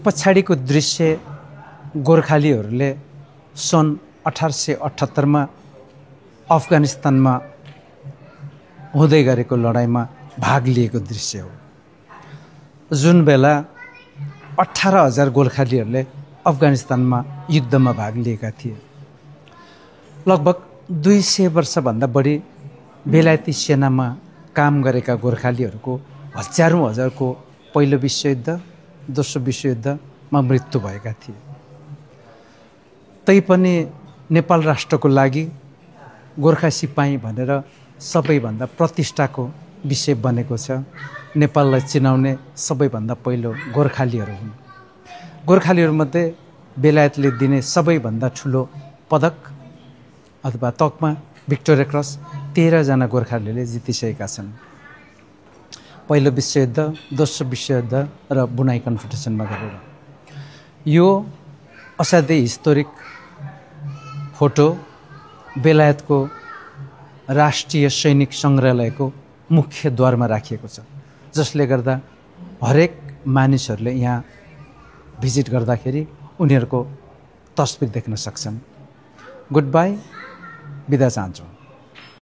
पछाडिको दृश्य गोर्खालीहरूले सन् 1878 अफगानिस्तानमा हुँदै गरेको लडाइँमा भाग लिएको दृश्य हो। जुन बेला 18,000 गोर्खालीहरूले अफगानिस्तानमा युद्धमा भाग लिएका थिए। लगभग 200 वर्षभन्दा बढी बेलायती सेनामा काम गरेका गोर्खालीहरूको हजारौँ हजारको पहिलो विश्वयुद्ध, दोस्रो विश्वयुद्धमा मृत्यु भएका थिए। तैपनि नेपाल राष्ट्रको लागि गोर्खा सिपाही भनेर सबैभन्दा प्रतिष्ठाको विषय बनेको छ। नेपाललाई चिनाउने सबैभन्दा पहिलो गोर्खालीहरू हुन्। गोर्खालीहरूमध्ये बेलायतले दिने सबैभन्दा ठुलो पदक अथवा तकमा भिक्टोरिया क्रस 13 जना गोर्खालीले जितिसकेका छन्। पहिलो विश्वयुद्ध, दोस्रो विश्वयुद्ध र बुनाई कन्फेडरेसनमा गरेर। यो असाध्यै हिस्टोरिक फोटो बेलायतको राष्ट्रिय सैनिक सङ्ग्रहालयको मुख्य द्वारमा राखिएको छ, जसले गर्दा हरेक मानिसहरूले यहाँ भिजिट गर्दाखेरि उनीहरूको तस्बिर देख्न सक्छन्। गुड बाई, बिदा चाहन्छु।